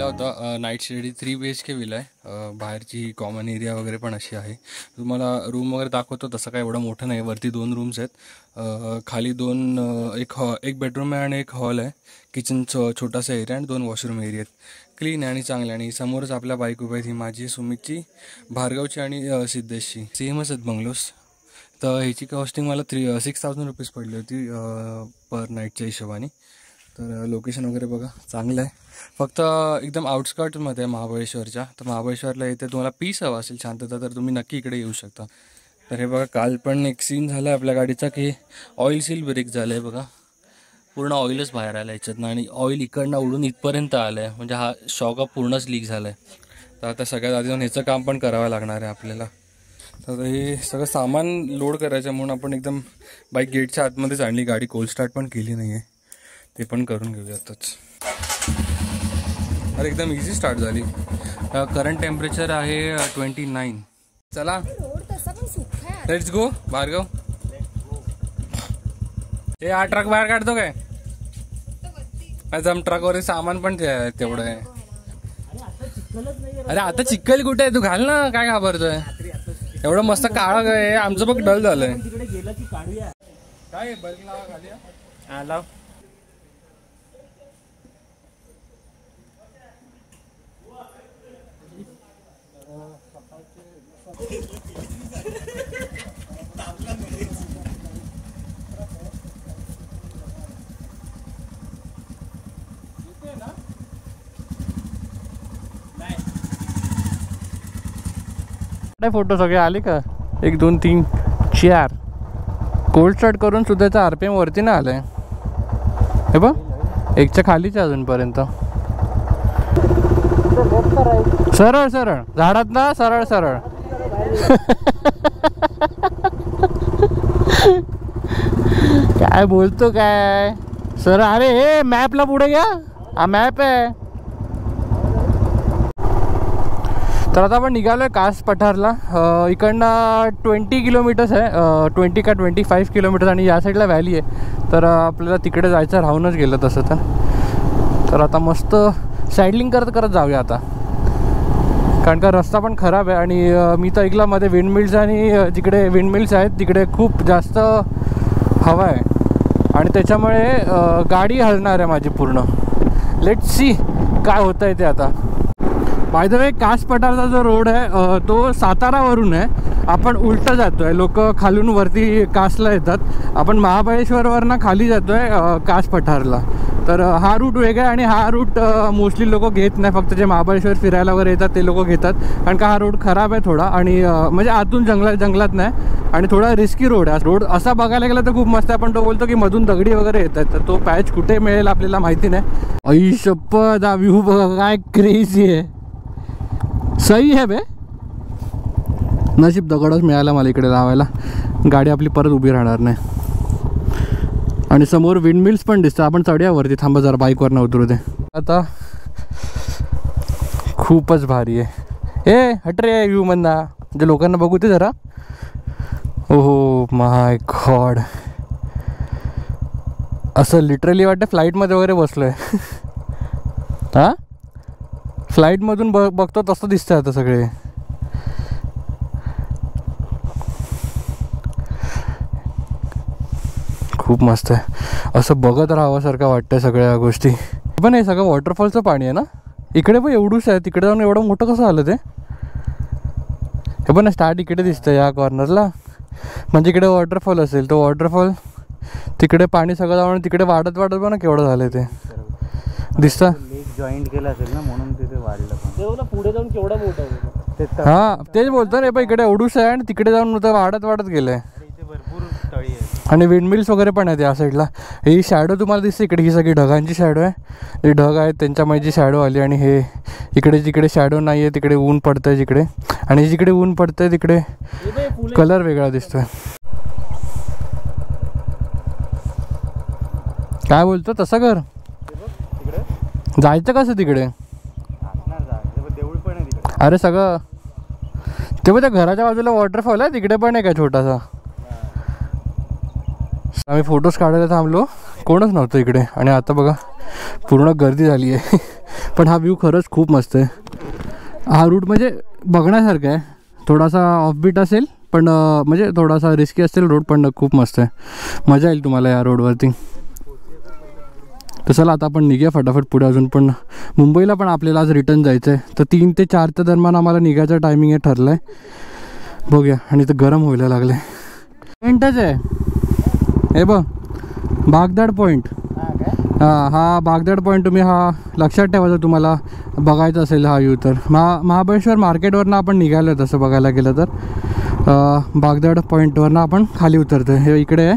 Villa होता night stay 3 BHK villa आहे. बाहेरची कॉमन एरिया वगैरे पण अशी आहे. तुम्हाला रूम वगैरे दाखवतो. तसं काय एवढं मोठं नाही. वरती 2 रूम्स आहेत, खाली 2 एक बेडरूम आहे आणि एक हॉल आहे. किचन छोटासा एरिया आणि 2 वॉशरूम एरिया आहेत. क्लीन आहे आणि चांगले. आणि समोरच आपल्या बाईक उभ्या आहेत. ही माझी, सुमितची, भार्गवची आणि सिद्धेशची. सेमच आहेत बंगलोज. तर ह्याची कॉस्टिंग मला 6,000 रुपीज पडली होती पर नाईटच्या हिशोबाने. तर लोकेशन वगैरे बघा चांगलं आहे. फक्त एकदम आउटस्कर्टमध्ये आहे महाबळेश्वरच्या. तर महाबळेश्वरला येते तुम्हाला पीस हवा असेल, शांतता, तर तुम्ही नक्की इकडे येऊ शकता. तर हे बघा, काल पण एक सीन झाला आहे आपल्या गाडीचा की ऑइल सील ब्रेक झालं आहे बघा. पूर्ण ऑइलच बाहेर आलं याच्यातनं आणि ऑइल इकडनं उडून इथपर्यंत आलं आहे. म्हणजे हा शॉक पूर्णच लीक झाला आहे. तर आता सगळ्यात आधी जाऊन ह्याचं काम पण करावं लागणार आहे आपल्याला. तर हे सगळं सामान लोड करायचं म्हणून आपण एकदम बाईक गेटच्या आतमध्येच आणली. गाडी कोल्ड स्टार्ट पण केली नाही आहे, ते पण करून घेऊयातच. अरे एकदम इझी स्टार्ट झाली. करंट टेम्परेचर आहे 29. चला लेट्स गो. भार्गव, हे हा ट्रक बाहेर काढतो काय? ट्रकवर सामान पण तेवढं आहे. अरे आता चिखल कुठे आहे? तू घाल ना, काय घाबरतोय? एवढं मस्त काळं आहे. आमचं बघ डल झालंय. काय बल्ब लावा खाली. लाव. फोटो सगळे आले का? 1 2 3 4. कोल्ड स्टार्ट करून सुद्धा त्याचा RPM वरती ना आलाय. हे बघ, 1च्या खालीच अजूनपर्यंत. सरळ सरळ झाडात ना, सरळ सरळ. काय बोलतो काय सर? अरे हे मॅपला पुढे घ्या, हा मॅप आहे. तर आता आपण निघालोय कास पठारला. इकडनं 20 किलोमीटर्स आहे, 20 का 25 किलोमीटर्स. आणि या साईडला व्हॅली आहे. तर आपल्याला तिकडे जायचं राहूनच गेलं तसं तर आता मस्त सायडलिंग करत करत जाऊया आता, कारण का रस्ता पण खराब आहे. आणि मी तर ऐकलं मध्ये विंडमिल्स, आणि जिकडे विंडमिल्स आहेत तिकडे खूप जास्त हवा आहे आणि त्याच्यामुळे गाडी हलणार आहे माझी पूर्ण. लेट्स सी काय होतं आहे ते आता. बाय द वे, कास पठारचा जो रोड आहे तो सातारावरून आहे. आपण उलटं जातो आहे. लोक खालून वरती कासला येतात. आपण महाबळेश्वरवरनं खाली जातो आहे कास पठारला. तर हा रूट वेगळा आहे आणि हा रूट मोस्टली लोक घेत नाही. फक्त जे महाबळेश्वर फिरायला वगैरे येतात ते लोक घेतात, कारण का हा रोड खराब आहे थोडा. आणि म्हणजे आतून जंगलात नाही आणि थोडा रिस्की रोड आहे. रोड असा बघायला गेला तर खूप मस्त आहे, पण तो बोलतो की मधून दगडी वगैरे येतात. तर तो पॅच कुठे मिळेल आपल्याला माहिती नाही. आई शप्पथ, हा व्ह्यू बघा काय क्रेझी आहे. सही आहे बे. नशीब दगडच मिळाला मला इकडे लावायला. गाडी आपली परत उभी राहणार नाही. आणि समोर विंडमिल्स पण दिसतात. आपण चढ्यावरती थांबा जरा, बाईकवरनं उतरू दे. आता खूपच भारी आहे. ए हट रे व्ह्यू मधना, जे लोकांना बघू ते जरा. ओहो माय गॉड, असं लिटरली वाटतं फ्लाईटमध्ये वगैरे बसलोय. हां, फ्लाईटमधून बघतो तसं दिसतं आता सगळे. खूप मस्त आहे. असं बघत राहावंसारखं वाटतं सगळ्या गोष्टी. पण हे सगळं वॉटरफॉलचं पाणी आहे ना. इकडे पण एवढूच आहे, तिकडे जाऊन एवढं मोठं कसं आलं ते? हे पण स्टार्ट इकडे दिसतं या कॉर्नरला. म्हणजे इकडे वॉटरफॉल असेल, तो वॉटरफॉल तिकडे पाणी सगळं जाऊन तिकडे वाढत वाढत पण केवढं झालं ते दिसतं. जॉईंट केलं असेल ना म्हणून तिथे वाढलं. पुढे जाऊन केवढा मोठा होता. हां तेच बोलतो रे. पण इकडे एवढूच आहे आणि तिकडे जाऊन वाढत वाढत गेलंय. भरपूर तळी आहे आणि विंडमिल्स वगैरे पण आहेत या साईडला. ही शॅडो तुम्हाला दिसते इकडे, ही सगळी ढगांची शॅडो आहे. हे ढग आहेत त्यांच्यामुळे जी शॅडो आली. आणि हे इकडे जिकडे शॅडो नाही आहे तिकडे ऊन पडतं आहे जिकडे, आणि जिकडे ऊन पडतं आहे तिकडे कलर वेगळा दिसतोय. काय बोलतो तसं कर. जायचं कसं तिकडे? अरे सगळं ते बघ, त्या घराच्या बाजूला वॉटरफॉल आहे, तिकडे पण आहे का छोटासा. आम्ही फोटोज काढायला थांबलो, कोणच नव्हतं इकडे. आणि आता बघा पूर्ण गर्दी झाली आहे. पण हा व्ह्यू खरंच खूप मस्त आहे. हा रूट म्हणजे बघण्यासारखा आहे. थोडासा ऑफबीट असेल पण म्हणजे थोडासा रिस्की असेल रोड, पण खूप मस्त आहे. मजा येईल तुम्हाला या रोडवरती. तर चला आता आपण निघूया फटाफट पुढे. अजून पण मुंबईला पण आपल्याला आज रिटर्न जायचं आहे. तर 3 ते 4च्या दरम्यान आम्हाला निघायचं टायमिंग हे ठरलं आहे. बघूया. आणि ते गरम व्हायला लागलं आहे. पॉईंटच आहे हे बघ, बागदाड पॉईंट. हां, हा बागदाड पॉईंट तुम्ही हा लक्षात ठेवायचा तुम्हाला बघायचं असेल हा व्ह्यू. तर महाबळेश्वर मार्केटवरनं आपण निघालो आहे तसं बघायला गेलं तर. बागदाड पॉईंटवरनं आपण खाली उतरतो आहे. हे इकडे आहे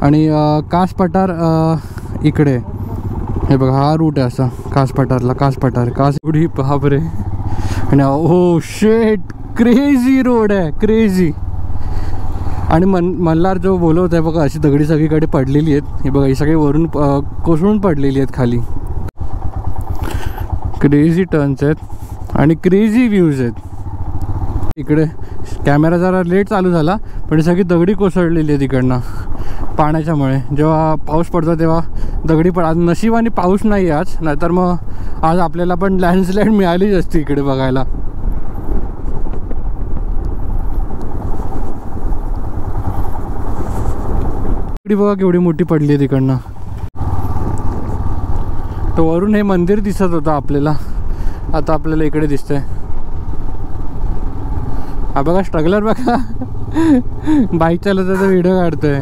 आणि कास पठार इकडे आहे. हे बघा हा रूट आहे असा कास पठारला. कास एवढी बापरे. आणि हो शेट, क्रेझी रोड आहे, क्रेझी. आणि मल्हार जो बोलवत आहे बघा, अशी दगडी सगळीकडे पडलेली आहेत. हे बघा ही सगळी वरून कोसळून पडलेली आहेत खाली. क्रेझी टर्न्स आहेत आणि क्रेझी व्ह्यूज आहेत. इकडे कॅमेरा जरा लेट चालू झाला पण सगळी दगडी कोसळलेली आहेत इकडनं पाण्याच्यामुळे. जेव्हा पाऊस पडतो तेव्हा दगडी आज नशिबाने पाऊस नाही आज, नाहीतर मग आज आपल्याला पण लँडस्लाईड मिळालीच असती इकडे बघायला. इकडे बघा केवढी मोठी पडली आहे तिकडनं. तर वरून हे मंदिर दिसत होतं आपल्याला, आता आपल्याला इकडे दिसतंय. हा बघा स्ट्रगलर बघा बाईक चालवताचा व्हिडिओ काढतोय.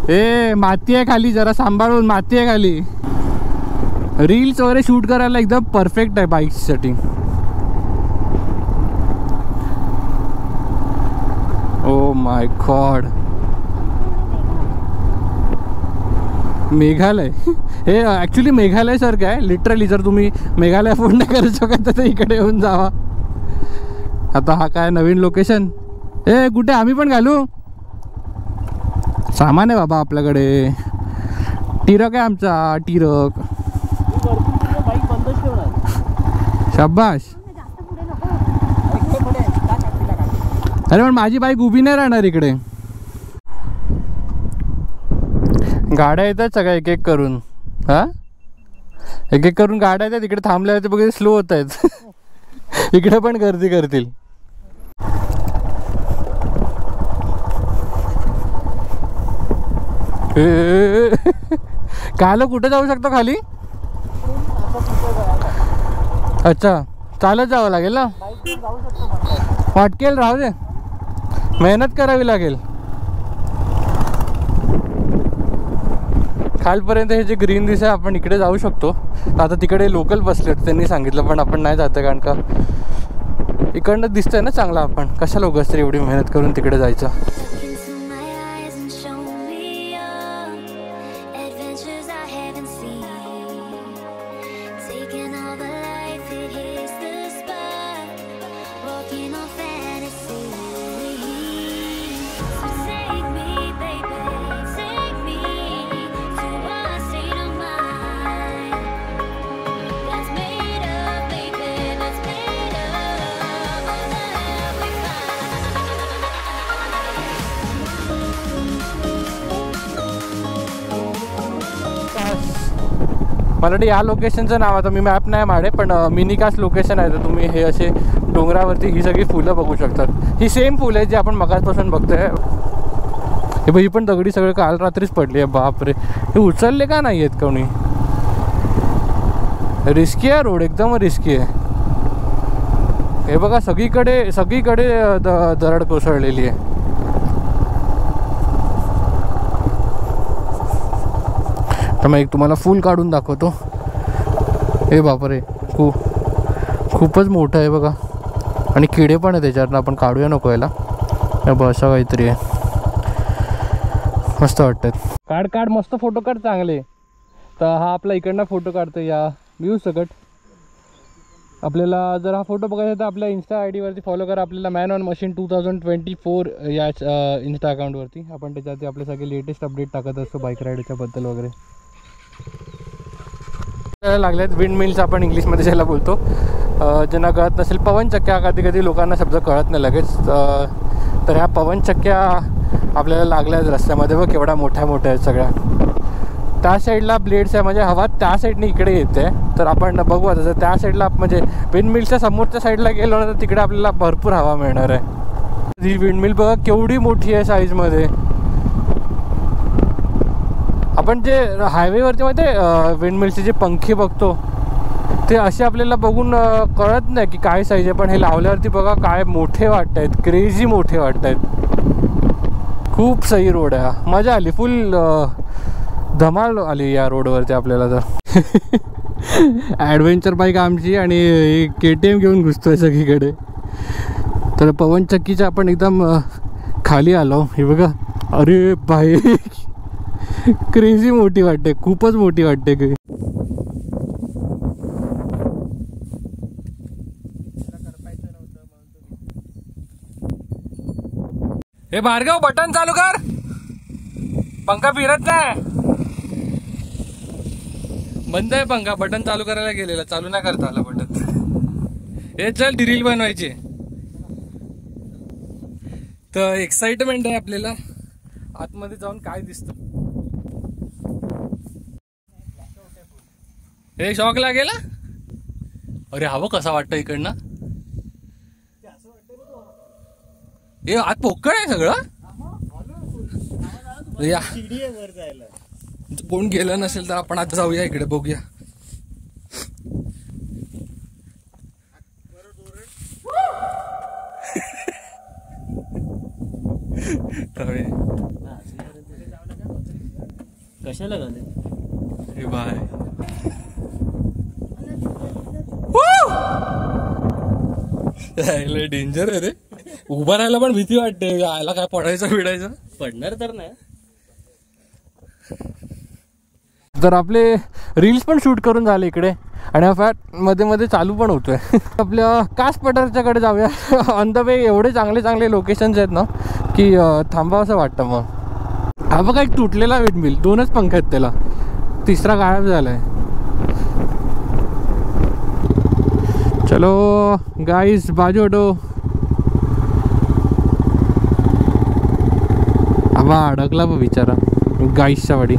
ए माती आहे खाली, जरा सांभाळून, माती आहे खाली. रील्स वगैरे शूट करायला एकदम परफेक्ट आहे बाईक्ससाठी. Oh my God. मेघालय हे ॲक्च्युली मेघालयसारखं आहे लिटरली. जर तुम्ही मेघालय अफोर्ड नाही करू शकत तर इकडे येऊन जावा. आता हा काय नवीन लोकेशन. ए कुठे आम्ही पण घालू सामान आहे बाबा आपल्याकडे. टिरक आहे आमचा, टिरक. शाबाश. अरे पण माझी बाईक उभी नाही राहणार इकडे. गाड्या येतात सगळ्या एक एक करून. हां एक एक करून गाड्या येतात. इकडे थांबल्या होते बघा, स्लो होत आहेत. इकडे पण गर्दी करतील. काल कुठे जाऊ शकतो खाली. अच्छा चालत जावं लागेल ना. वाटकेल राहू दे, मेहनत करावी लागेल. खालपर्यंत हे जे ग्रीन दिसतं आपण इकडे जाऊ शकतो. आता तिकडे लोकल बसले होते, त्यांनी सांगितलं पण आपण नाही जातं कारण का इकडनं दिसतंय ना चांगलं. आपण कशाला उगाच तरी एवढी मेहनत करून तिकडे जायचं. मला वाटतं या लोकेशनचं नाव, आता मी मॅप नाही माडे पण मिनिकास लोकेशन आहे. तर तुम्ही हे असे डोंगरावरती ही सगळी फुलं बघू शकतात. ही सेम फुलं आहे जी आपण मगाचपासून बघतोय. हे बघ ही पण दगडी सगळं काल रात्रीच पडली आहे. बापरे, हे उचलले का नाही आहेत कोणी. रिस्की आहे रोड, एकदम रिस्की आहे. हे बघा सगळीकडे दरड कोसळलेली आहे. तर मग एक तुम्हाला फुल काढून दाखवतो. हे बापरे, खूपच मोठं आहे बघा. आणि किडे पण आहे त्याच्यातनं, आपण काढूया नको याला. बघ असं काहीतरी आहे, मस्त वाटतात. काढ मस्त फोटो काढ चांगले. तर हा आपला इकडनं फोटो काढतो या व्ह्यू सकट. आपल्याला जर हा फोटो बघायचा तर आपल्या इंस्टा आय डीवरती फॉलो करा. आपल्याला मॅन ऑन मशीन 2024 या इंस्टा अकाउंटवरती. आपण त्याच्यावरती आपले सगळे लेटेस्ट अपडेट टाकत असतो बाईक राईडच्या बद्दल वगैरे. लागल्यात विंड मिल्स, आपण इंग्लिशमध्ये ज्याला बोलतो. ज्यांना कळत नसेल, पवनचक्क्या. कधी लोकांना शब्द कळत नाही लगेच. तर ह्या पवनचक्क्या आपल्याला लागल्या आहेत रस्त्यामध्ये. बघ केवढ्या मोठ्या आहेत सगळ्या. त्या साईडला ब्लेड्स आहे, म्हणजे हवा त्या साईडने इकडे येते. तर आपण बघू आता जर त्या साईडला म्हणजे विंडमिलच्या समोरच्या साईडला गेलो ना तर तिकडे आपल्याला भरपूर हवा मिळणार आहे. ही विंडमिल बघा केवढी मोठी आहे साईजमध्ये. आपण जे हायवेवरती मध्ये विंडमिलचे जे पंखे बघतो ते असे आपल्याला बघून कळत नाही की काय साईज आहे, पण हे लावल्यावरती बघा काय मोठे वाटत आहेत, क्रेझी मोठे वाटत आहेत. खूप सही रोड आहे, मजा आली, फुल धमाल आली या रोडवरती आपल्याला. तर ॲडव्हेंचर बाईक आमची आणि KTM घेऊन घुसतोय सगळीकडे. तर पवनचक्कीच्या आपण एकदम खाली आलो. हे बघा, अरे बाई क्रेझी मोठी वाटते, खूपच मोठी वाटते. काही हे भार्गव बटन चालू कर, पंखा फिरत नाही, बंद आहे पंखा. बटन चालू करायला गेलेला, चालू नाही करता आला बटन. हे चल रील बनवायची. तर एक्साइटमेंट आहे आपल्याला आतमध्ये जाऊन काय दिसतं. हे शॉक लागेल. अरे हवं कसा वाटतं इकडनं. हे आत पोकळ आहे सगळं. या कोण गेलं नसेल तर आपण आता जाऊया इकडे, बघूया. कशाला घाले बाय. डेंजर आहे रे, उभा राहायला पण भीती वाटते. यायला काय पडायचं बिडायचं. पडणार तर नाही. तर आपले रील्स पण शूट करून झाले इकडे आणि फॅट मध्ये मध्ये चालू पण होतोय. आपल्या कास पठारच्याकडे जाऊया. ऑन द वे एवढे चांगले चांगले लोकेशन्स आहेत ना की थांबावं असं वाटतं. मग हा बघा एक तुटलेला विंडमिल, 2च पंख आहेत त्याला, 3रा गायब झालाय. चलो गाइस बाजू हटो. आबा अडकला बा बिचारा गाईसच्या वाडी.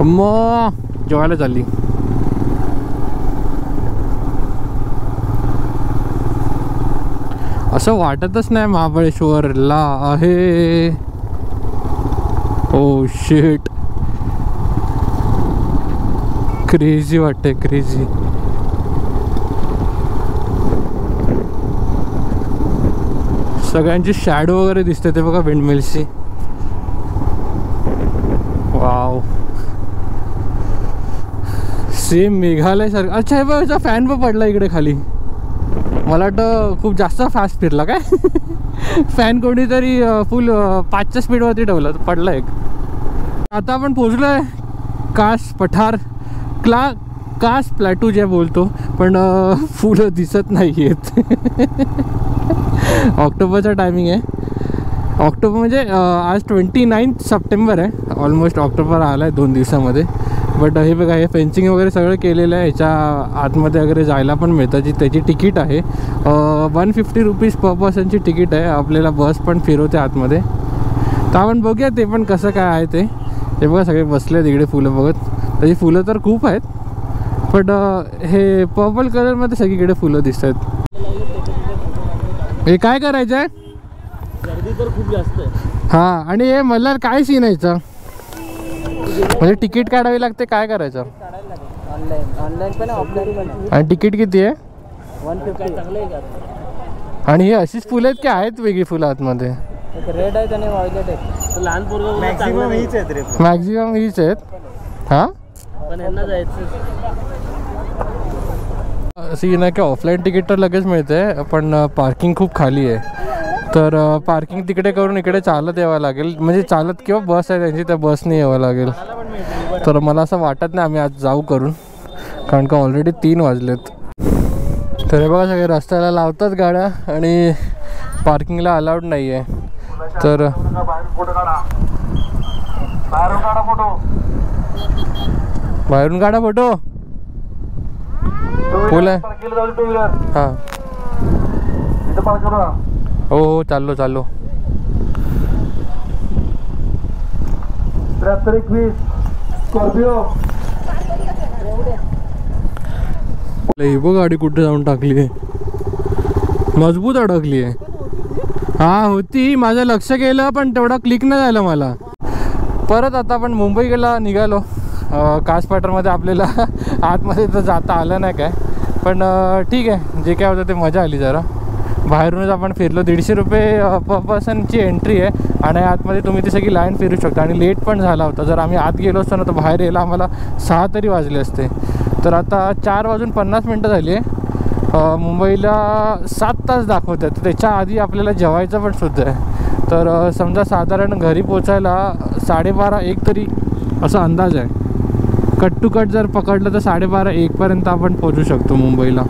मग जेवायला चालली. असं वाटतच नाही महाबळेश्वरला आहे. ओ शिट, क्रेझी वाटते, क्रेझी. सगळ्यांची शॅडो वगैरे दिसते ते बघा विंडमिल्सची. वाव, सेम मेघालय सारखं. अच्छा हे बघा, फॅन पण पडला इकडे खाली. मला वाटतं खूप जास्त फास्ट फिरला काय. फॅन कोणीतरी फुल 5च्या स्पीडवरती ठेवला, पडला एक. आता आपण पोचलोय कास पठार, कास प्लॅटू जे बोलतो, पण फुलं दिसत नाही आहेत. ऑक्टोबरचा टायमिंग आहे. ऑक्टोबर म्हणजे आज 29 सप्टेंबर आहे. ऑलमोस्ट ऑक्टोबर आला आहे 2 दिवसामध्ये. बट हे बघा, हे फेन्सिंग वगैरे सगळं केलेलं आहे. ह्याच्या आतमध्ये वगैरे जायला पण मिळतं. त्याची तिकीट आहे 150 रुपीज पर पर्सनची तिकीट आहे. आपल्याला बस पण फिरवते आतमध्ये. तर आपण बघूया ते पण कसं काय आहे ते. हे बघा सगळे बसले तिकडे फुलं बघत. त्याची फुलं तर खूप आहेत, बट हे पर्पल कलरमध्ये सगळीकडे फुलं दिसत आहेत. हे काय करायचं आहे, गर्दी तर खूप जास्त आहे. हां, आणि हे मला काय सीन यायचं म्हणजे तिकीट काढावी लागते, काय करायचं. ऑनलाईन पण ऑफलाईन पण. आणि तिकीट किती आहे. 150. चांगलं आहे का. आणि ही अशीच फुलं आहेत की आहेत वेगळी फुलं आतमध्ये. रेड आहेत आणि व्हायलेट आहेत. लहान पोरं मॅक्झिमम हीच आहेत रे. मॅक्झिमम हीच आहेत. हां, पण यांना जायचं सीन आहे की ऑफलाईन तिकीट तर लगेच मिळते, पण पार्किंग खूप खाली आहे. तर पार्किंग तिकडे करून इकडे चालत यावं लागेल. म्हणजे चालत किंवा बस आहे त्यांची, त्या बसने यावं लागेल. तर मला असं वाटत नाही आम्ही आज जाऊ करून, कारण का ऑलरेडी 3 वाजलेत. तर हे बघा सगळे रस्त्याला लावतात गाड्या आणि पार्किंगला अलाउड नाही आहे. तर बाहेरून काढा फोटो. फुल आहे. हां, हो चाललो. 7320 स्कॉर्पिओ. ही बघ गाडी कुठे जाऊन टाकली आहे, मजबूत अडकली आहे. हा होती, माझं लक्ष गेलं पण तेवढा क्लिक नाही झालं मला. परत आता आपण मुंबईला निघालो. कास पठारमध्ये आपल्याला आतमध्ये तर जाता आलं नाही काय, पण ठीक आहे, जे काय होतं ते मजा आली. जरा बाहेरूनच आपण फिरलो. 150 रुपये पर पर्सनची एंट्री आहे आणि आतमध्ये तुम्ही ती सगळी लाईन फिरू शकता. आणि लेट पण झाला होता. जर आम्ही आत गेलो असतो ना तर बाहेर यायला आम्हाला 6 तरी वाजले असते. तर आता 4:50 झाली आहे. मुंबईला 7 तास दाखवत आहेत. त्याच्या आधी आपल्याला जेवायचं पण सुद्धा आहे. तर समजा साधारण घरी पोचायला 12:30-1 तरी असा अंदाज आहे. कट टू कट जर पकडलं तर 12:30-1पर्यंत आपण पोचू शकतो मुंबईला.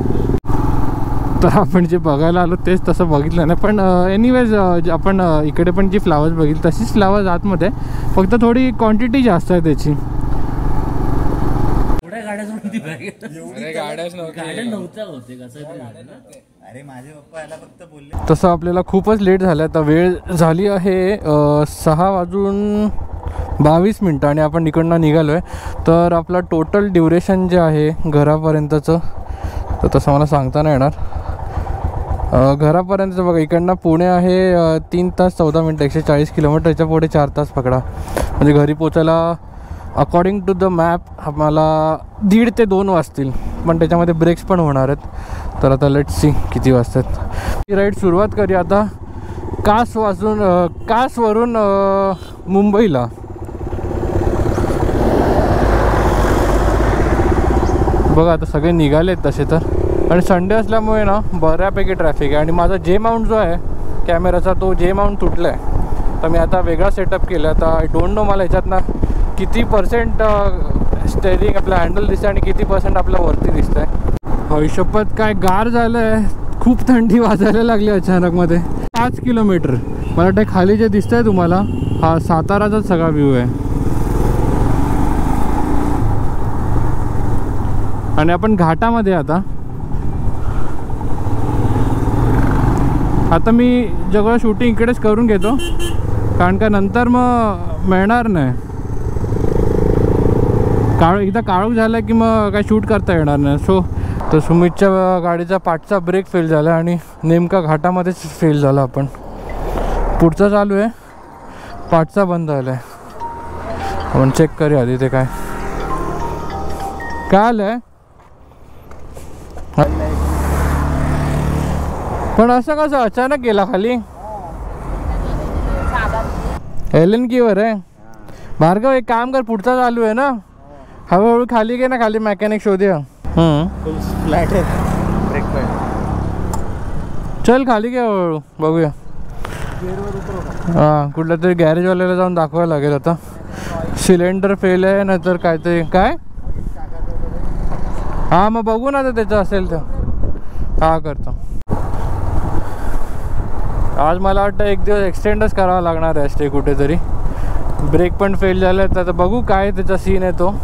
तर आपण जे बघायला आलो तेच तसं बघितलं नाही, पण एनिवेज आपण इकडे पण जी फ्लावर्स बघितली तशीच फ्लावर्स आतमध्ये, फक्त थोडी क्वांटिटी जास्त आहे त्याची. तसं आपल्याला खूपच लेट झालं. आता वेळ झाली आहे 6:22 आणि आपण इकडनं निघालो आहे. तर आपला टोटल ड्युरेशन जे आहे घरापर्यंतचं तर तसं मला सांगता नाही येणार. घरापर्यंतचं बघा, इकडनं पुणे आहे 3 तास 14 मिनटं 140 किलोमीटर. याच्या पुढे 4 तास पकडा, म्हणजे घरी पोचायला अकॉर्डिंग टू द मॅप आम्हाला 1:30 ते 2 वाजतील. पण त्याच्यामध्ये ब्रेक्स पण होणार आहेत. तर आता लेट्स सी किती वाजतात. ही राईड सुरुवात करूया आता कासवरून मुंबईला. बघा आता सगळे निघालेत तसे तर, आणि संडे असल्यामुळे ना बऱ्यापैकी ट्रॅफिक आहे. आणि माझा जे माउंट जो आहे कॅमेराचा तो जे माउंट तुटला आहे. तर मी आता वेगळा सेटअप केला. आता आय डोंट नो मला ह्याच्यातनं किती % स्टेअरिंग आपलं हँडल दिसतं आणि किती % आपल्या वरती दिसतं आहे. हिशोबात काय गार झालं आहे, खूप थंडी वाजायला लागली अचानकमध्ये. 5 किलोमीटर मला वाटतं खाली जे दिसतं आहे तुम्हाला, हा साताराचाच सगळा व्ह्यू आहे. आणि आपण घाटामध्ये आता मी सगळं शूटिंग इकडेच करून घेतो, कारण का नंतर मग मिळणार नाही. एकदा काळोख झाला की मग काय शूट करता येणार नाही. सो तर सुमितच्या गाडीचा पाठचा ब्रेक फेल झाला आणि नेमका घाटामध्येच फेल झाला. आपण पुढचा चालू आहे, पाठचा बंद झाला आहे. आपण चेक करूया आधी ते काय आलं आहे. पण असं कसं अचानक गेला खाली? LNK वर आहे. भार्गव एक काम कर, पुढचा चालू आहे ना, हळूहळू खाली घे ना, खाली मेकॅनिक शोधूया. फ्लॅट आहे ब्रेक पॉईंट. चल खाली घे हळूहळू, बघूया. हां, कुठल्या तरी गॅरेजवाल्याला जाऊन दाखवायला लागेल आता. सिलेंडर फेल आहे ना तर काहीतरी काय. हां मग बघू ना, तर त्याचं असेल तर. हां करतो. आज मला वाटतं एक दिवस एक्सटेंडच करावा लागणार आहे स्टे कुठेतरी. ब्रेक पण फेल झाले तर आता बघू काय त्याचा सीन आहे तो.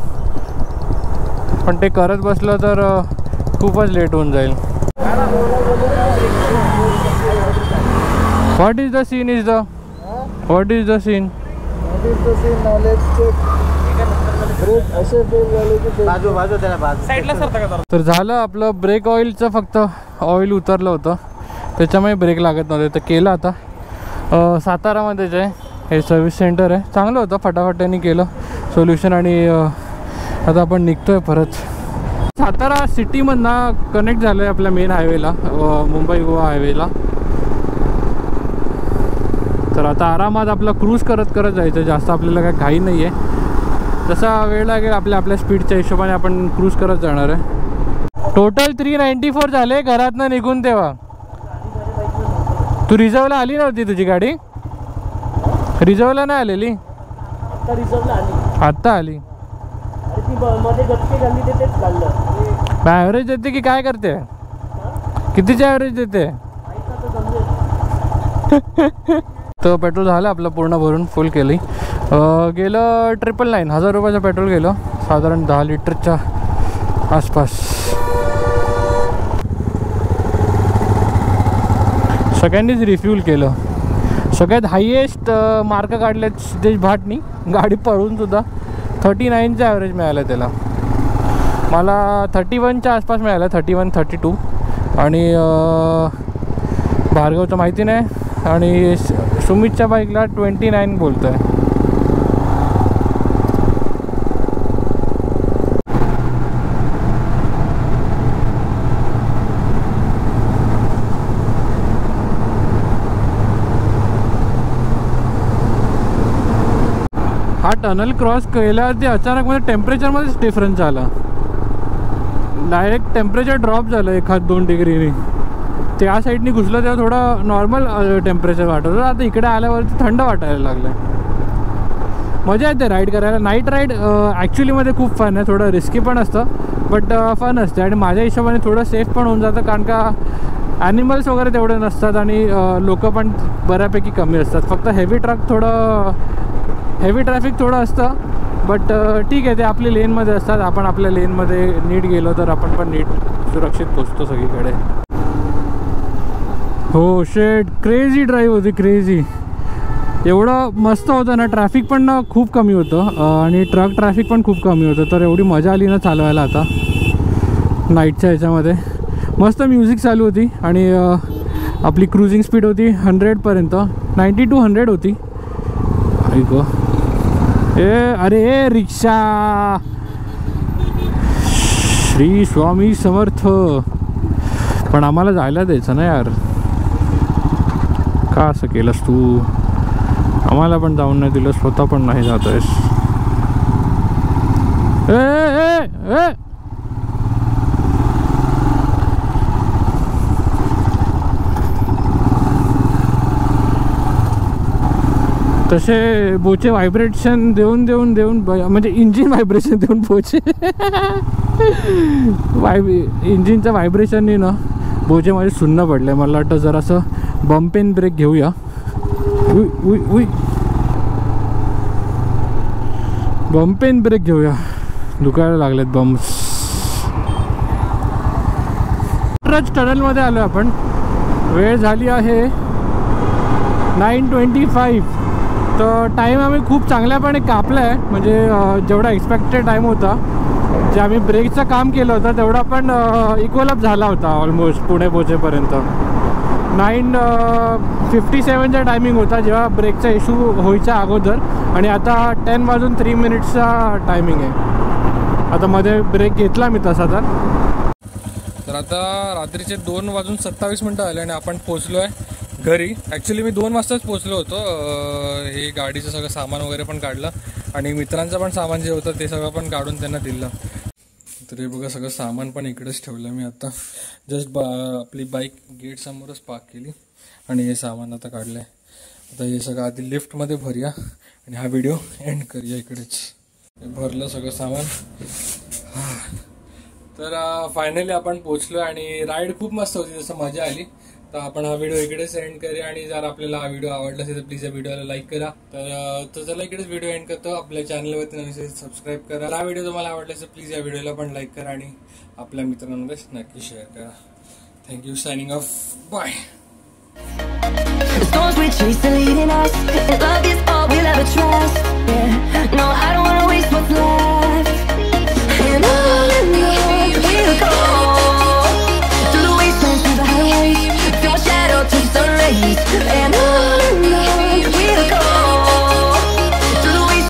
पण ते करत बसलं तर खूपच लेट होऊन जाईल. What is the scene what is the scene? तर झालं आपलं ब्रेक ऑइलचं, फक्त ऑइल उतरलं होतं त्याच्यामुळे ब्रेक लागत नव्हते. तर केलं आता. सातारामध्येच आहे हे सर्व्हिस सेंटर आहे. चांगलं होतं, फटाफट त्यांनी केलं सोल्युशन. आणि आता आपण निघतोय परत. सातारा सिटीमधनं कनेक्ट झालं आहे आपल्या मेन हायवेला, मुंबई गोवा हायवेला. तर आता आरामात आपला क्रूज करत जायचं. जास्त आपल्याला काय घाई नाही आहे. जसा वेळ लागेल आपल्या स्पीडच्या हिशोबाने आपण क्रूज करत जाणार आहे. टोटल 394 झाले घरातनं निघून तेव्हा. तू रिझर्वला आली नव्हती तुझी गाडी? रिझर्वला नाही आलेली? आत्ता आली. ॲव्हरेज देते की काय करते? कितीची ॲव्हरेज देते? तर पेट्रोल झालं आपलं पूर्ण भरून, फुल केली. गेलं 999 1000 रुपयाचं पेट्रोल गेलं, साधारण 10 लिटरच्या आसपास. सगळ्यांनीच रिफ्यूल केलं. सगळ्यात हायेस्ट मार्क काढलेत सिद्धेश भाटनी, गाडी पळूनसुद्धा 39चं ॲव्हरेज मिळालं त्याला. मला 31च्या आसपास मिळालं, 31, 32. आणि भार्गवचं माहिती नाही. आणि सुमितच्या बाईकला 29 बोलतो आहे. हा टनल क्रॉस केल्यावरती अचानक मध्ये टेम्परेचरमध्येच डिफरन्स झाला. डायरेक्ट टेम्परेचर ड्रॉप झालं 1-2 डिग्रीनी. त्या साईडनी घुसलं तेव्हा थोडं नॉर्मल टेम्परेचर वाटत होतं. आता इकडे आल्यावरती थंड वाटायला लागलं. मजा येते राईड करायला. नाईट राईड ॲक्च्युलीमध्ये खूप फन आहे. थोडं रिस्की पण असतं बट फन असते. आणि माझ्या हिशोबाने थोडं सेफ पण होऊन जातं, कारण का ॲनिमल्स वगैरे तेवढे नसतात आणि लोकं पण बऱ्यापैकी कमी असतात. फक्त हेवी ट्रॅफिक थोडं असतं बट ठीक आहे, ते आपली लेनमध्ये असतात. आपण आपल्या लेनमध्ये नीट गेलो तर आपण पण नीट सुरक्षित पोचतो सगळीकडे. हो शेट, क्रेझी ड्राईव्ह होती, क्रेझी. एवढं मस्त होतं ना, ट्रॅफिक पण ना खूप कमी होतं आणि ट्रक ट्रॅफिक पण खूप कमी होतं. तर एवढी मजा आली ना चालवायला आता नाईटच्या ह्याच्यामध्ये. मस्त म्युझिक चालू होती आणि आपली क्रुझिंग स्पीड होती 100पर्यंत, 90 to 100 होती. ऐक अरे रिक्षा, श्री स्वामी समर्थ. पण आम्हाला जायला द्यायचं ना यार, का असं केलंस तू? आम्हाला पण जाऊन नाही दिलं, स्वतः पण नाही जात आहेस. तसे बोचे व्हायब्रेशन देऊन म्हणजे इंजिन व्हायब्रेशन देऊन बोचे इंजिनच्या व्हायब्रेशननी ना बोचे माझे सुन्न पडले. मला वाटतं जरासं बम्प इन ब्रेक घेऊया. उई बम्प इन ब्रेक घेऊया, दुखायला लागलेत बम्प्स. टनलमध्ये आलो आपण. वेळ झाली आहे 9:25. तर टाईम आम्ही खूप चांगल्यापणे कापला आहे. म्हणजे जेवढा एक्सपेक्टेड टाईम होता, जे आम्ही ब्रेकचं काम केलं होतं तेवढा पण इक्वल अप झाला होता ऑलमोस्ट पुणे पोचेपर्यंत. 9:57चा टायमिंग होता जेव्हा ब्रेकचा इश्यू व्हायच्या अगोदर, आणि आता 10:03 टायमिंग आहे. आता मध्ये ब्रेक घेतला मी तसा तर आता रात्रीचे 2:27 आले आणि आपण पोचलो आहे घरी. ॲक्च्युली मी 2 वाजताच पोचलो होतो. हे गाडीचं सगळं सामान वगैरे पण काढलं आणि मित्रांचं पण सामान जे होतं ते सगळं पण काढून त्यांना दिलं. तर हे बघा, सगळं सामान पण इकडेच ठेवलं मी. आता जस्ट आपली बाईक गेट समोरच पार्क केली आणि हे सामान आता काढलं आहे. आता हे सगळं आधी लिफ्टमध्ये भरूया आणि हा व्हिडिओ एंड करूया इकडेच. भरलं सगळं सामान. तर फायनली आपण पोचलो आणि राईड खूप मस्त होती, जसं मजा आली. तर आपण हा व्हिडिओ इकडेच एंड करूया. आणि जर आपल्याला हा व्हिडिओ आवडला असेल तर प्लीज या व्हिडिओला लाईक करा. तर चला इकडेच व्हिडिओ एंड करतो. आपल्या चॅनलवरती नवीन सबस्क्राईब करा. हा व्हिडिओ तुम्हाला आवडला असेल प्लीज या व्हिडिओला पण लाईक करा आणि आपल्या मित्रांमध्ये नक्की शेअर करा. Thank you. Signing off. Bye. The storms we chase are leading us, and love is all we'll ever trust. Yeah.